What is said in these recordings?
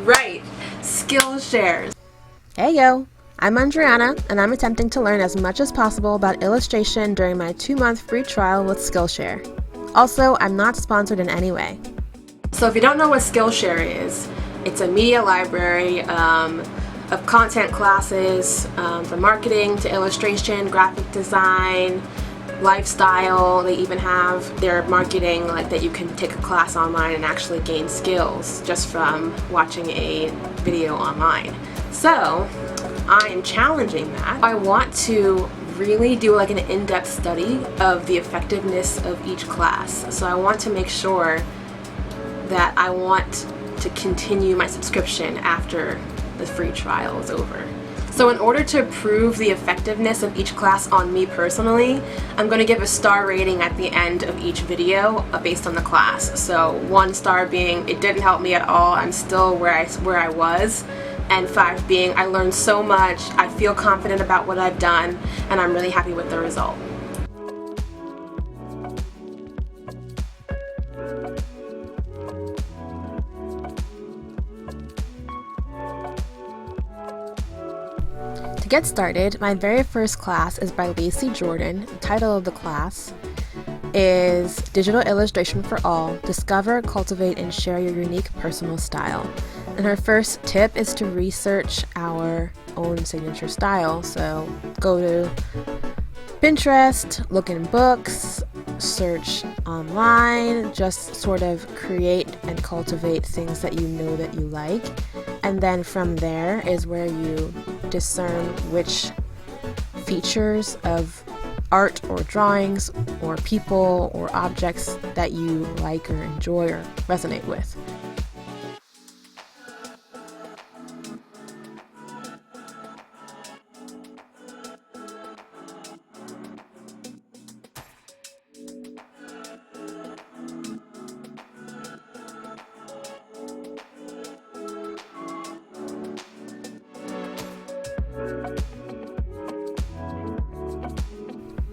Right, SkillShare. Hey yo, I'm Andriana, and I'm attempting to learn as much as possible about illustration during my 2-month free trial with SkillShare. Also, I'm not sponsored in any way. So if you don't know what SkillShare is, it's a media library of content classes from marketing to illustration, graphic design, lifestyle. They even have their marketing, like that you can take a class online and actually gain skills just from watching a video online. So I am challenging that. I want to really do like an in-depth study of the effectiveness of each class. So I want to make sure that I want to continue my subscription after the free trial is over. So in order to prove the effectiveness of each class on me personally, I'm going to give a star rating at the end of each video based on the class. So 1 star being it didn't help me at all, I'm still where I was, and 5 being I learned so much, I feel confident about what I've done, and I'm really happy with the result. To get started, my very first class is by Lacey Jordan. The title of the class is Digital Illustration for All: Discover, Cultivate, and Share Your Unique Personal Style. And her first tip is to research our own signature style. So go to Pinterest, look in books, search online, just sort of create and cultivate things that you know that you like. And then from there is where you discern which features of art or drawings or people or objects that you like or enjoy or resonate with.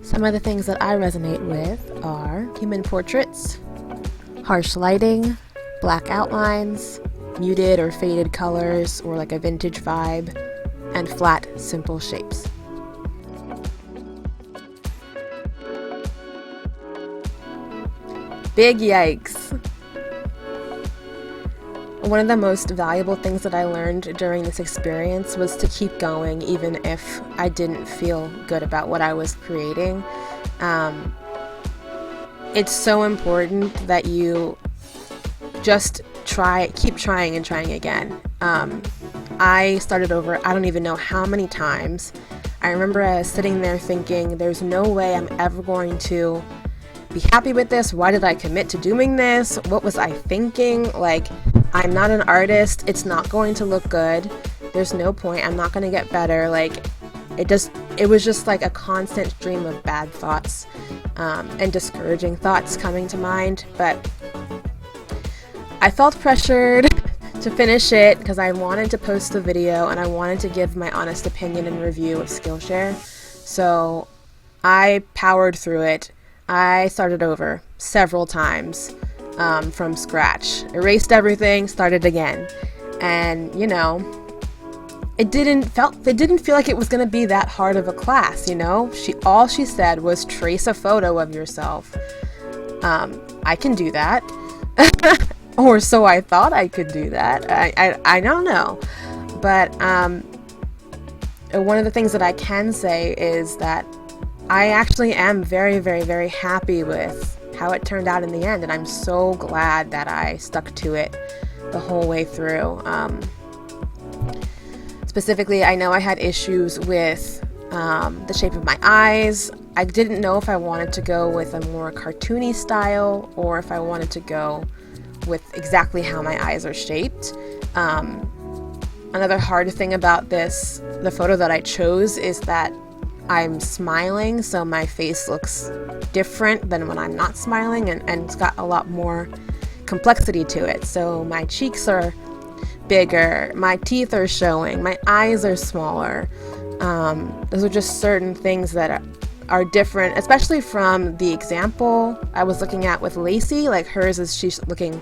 Some of the things that I resonate with are human portraits, harsh lighting, black outlines, muted or faded colors or like a vintage vibe, and flat, simple shapes. Big yikes! One of the most valuable things that I learned during this experience was to keep going even if I didn't feel good about what I was creating. It's so important that you just keep trying and trying again. I started over, I don't even know how many times. I remember I was sitting there thinking, there's no way I'm ever going to be happy with this. Why did I commit to doing this? What was I thinking? Like, I'm not an artist. It's not going to look good. There's no point. I'm not going to get better. Like, it was just like a constant stream of bad thoughts and discouraging thoughts coming to mind. But I felt pressured to finish it because I wanted to post the video and I wanted to give my honest opinion and review of Skillshare. So I powered through it. I started over several times from scratch, erased everything, started again, and you know, it didn't feel like it was going to be that hard of a class. You know, all she said was trace a photo of yourself. I can do that, or so I thought I could do that. I don't know, but one of the things that I can say is that I actually am very, very, very happy with how it turned out in the end, and I'm so glad that I stuck to it the whole way through. Specifically, I know I had issues with the shape of my eyes. I didn't know if I wanted to go with a more cartoony style or if I wanted to go with exactly how my eyes are shaped. Another hard thing about the photo that I chose is that I'm smiling, so my face looks different than when I'm not smiling, and it's got a lot more complexity to it. So my cheeks are bigger, my teeth are showing, my eyes are smaller. Those are just certain things that are different, especially from the example I was looking at with Lacey. Like hers is, she's looking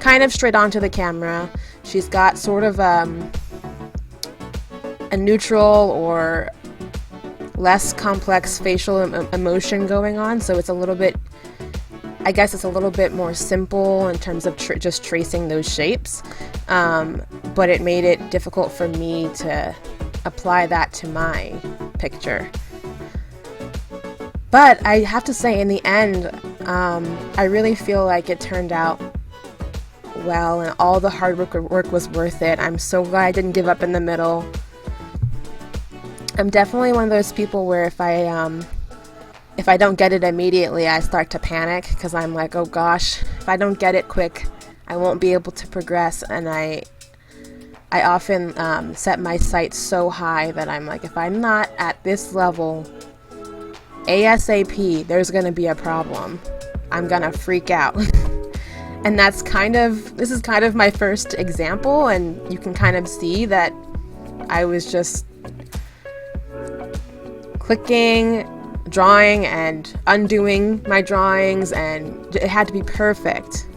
kind of straight onto the camera. She's got sort of a neutral or less complex facial emotion going on, so it's a little bit, I guess it's a little bit more simple in terms of just tracing those shapes, but it made it difficult for me to apply that to my picture. But I have to say, in the end, I really feel like it turned out well, and all the hard work was worth it. I'm so glad I didn't give up in the middle. I'm definitely one of those people where if I don't get it immediately, I start to panic, because I'm like, oh gosh, if I don't get it quick, I won't be able to progress. And I often set my sights so high that I'm like, if I'm not at this level ASAP, there's going to be a problem. I'm going to freak out. And this is kind of my first example, and you can kind of see that I was just clicking, drawing, and undoing my drawings, and it had to be perfect.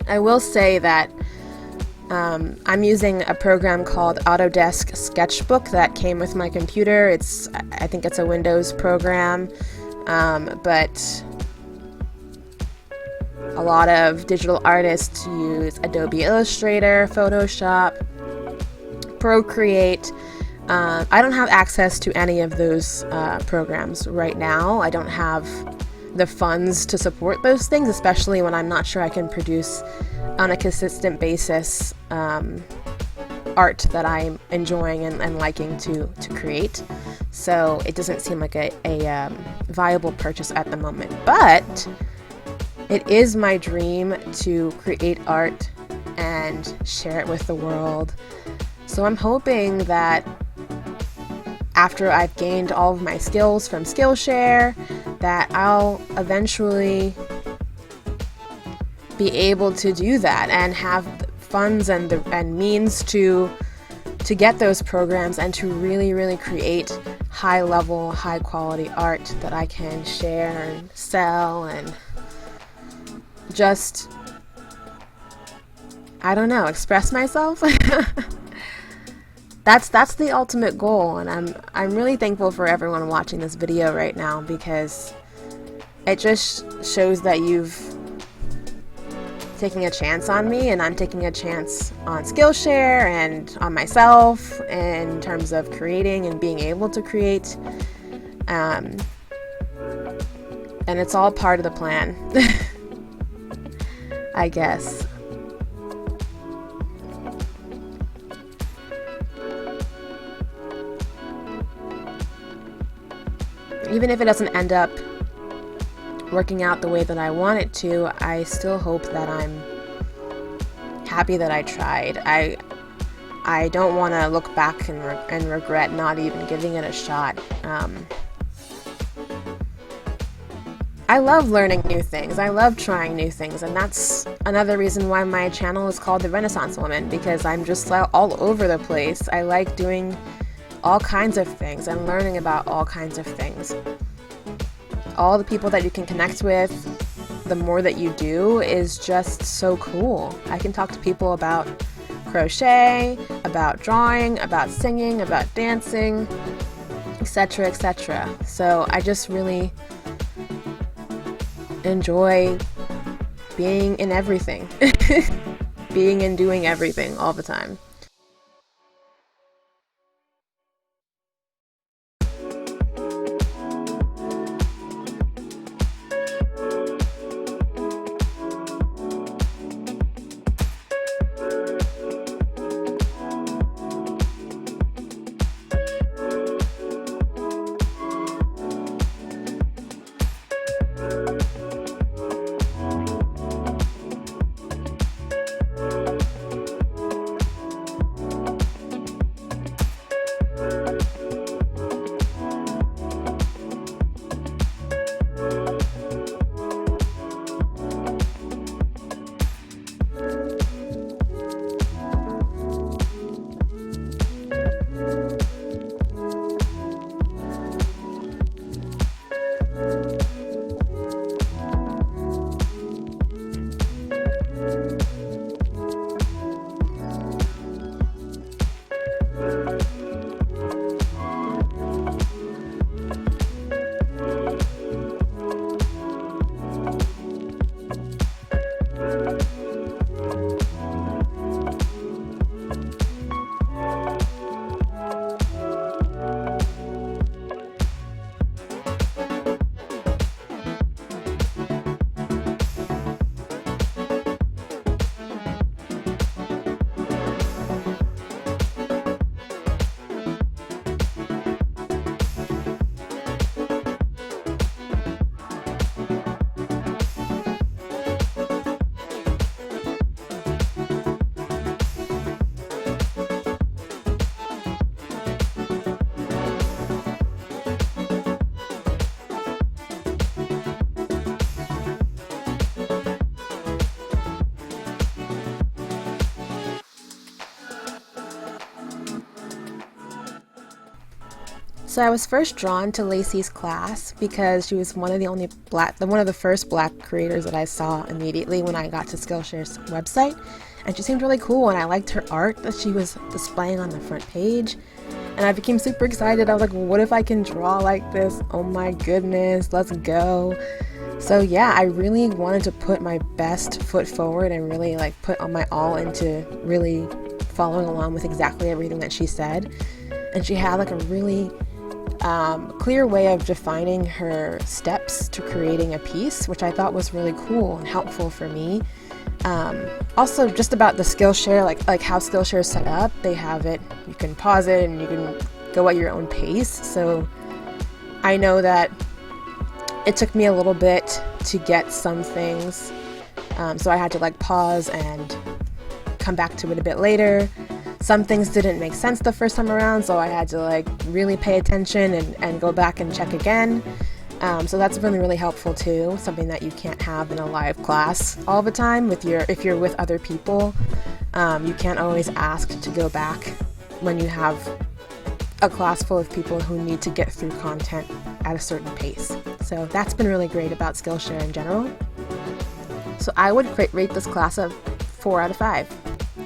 I will say that I'm using a program called Autodesk Sketchbook that came with my computer. I think it's a Windows program, but a lot of digital artists use Adobe Illustrator, Photoshop, Procreate. I don't have access to any of those programs right now. I don't have the funds to support those things, especially when I'm not sure I can produce on a consistent basis art that I'm enjoying and liking to create. So it doesn't seem like a viable purchase at the moment. But it is my dream to create art and share it with the world. So I'm hoping that after I've gained all of my skills from SkillShare, that I'll eventually be able to do that and have funds and means to get those programs and to really create high level, high quality art that I can share and sell and just, I don't know, express myself. That's the ultimate goal, and I'm really thankful for everyone watching this video right now, because it just shows that you've taken a chance on me, and I'm taking a chance on Skillshare and on myself in terms of creating and being able to create, and it's all part of the plan. I guess. Even if it doesn't end up working out the way that I want it to, I still hope that I'm happy that I tried. I don't want to look back and regret not even giving it a shot. I love learning new things. I love trying new things, and that's another reason why my channel is called The Renaissance Woman, because I'm just all over the place. I like doing all kinds of things and learning about all kinds of things. All the people that you can connect with, the more that you do, is just so cool. I can talk to people about crochet, about drawing, about singing, about dancing, etc., etc. So I just really enjoy being in everything. Being and doing everything all the time. So I was first drawn to Lacey's class because she was one of the first black creators that I saw immediately when I got to Skillshare's website, and she seemed really cool, and I liked her art that she was displaying on the front page, and I became super excited. I was like, well, what if I can draw like this? Oh my goodness, let's go. So yeah, I really wanted to put my best foot forward and really like put on my all into really following along with exactly everything that she said. And she had like a really clear way of defining her steps to creating a piece, which I thought was really cool and helpful for me. Also, just about the Skillshare, like how Skillshare is set up, they have it, you can pause it and you can go at your own pace. So I know that it took me a little bit to get some things, so I had to like pause and come back to it a bit later. Some things didn't make sense the first time around, so I had to like really pay attention and go back and check again. So that's been really helpful too, something that you can't have in a live class all the time if you're with other people. You can't always ask to go back when you have a class full of people who need to get through content at a certain pace. So that's been really great about Skillshare in general. So I would rate this class a 4 out of 5.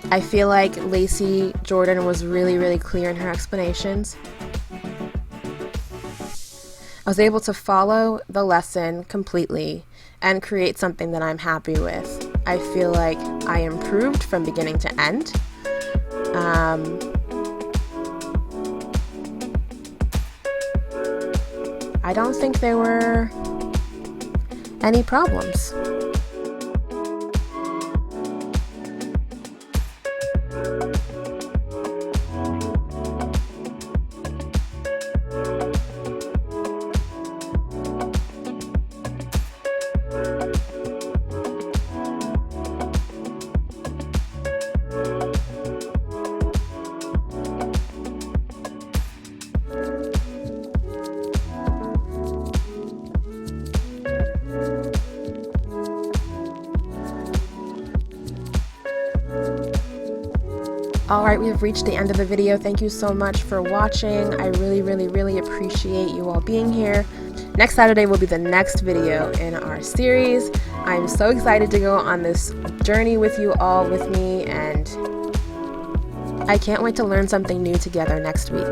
I feel like Lacey Jordan was really, really clear in her explanations. I was able to follow the lesson completely and create something that I'm happy with. I feel like I improved from beginning to end. I don't think there were any problems. Alright, we have reached the end of the video. Thank you so much for watching. I really, really, really appreciate you all being here. Next Saturday will be the next video in our series. I'm so excited to go on this journey with you all with me, and I can't wait to learn something new together next week.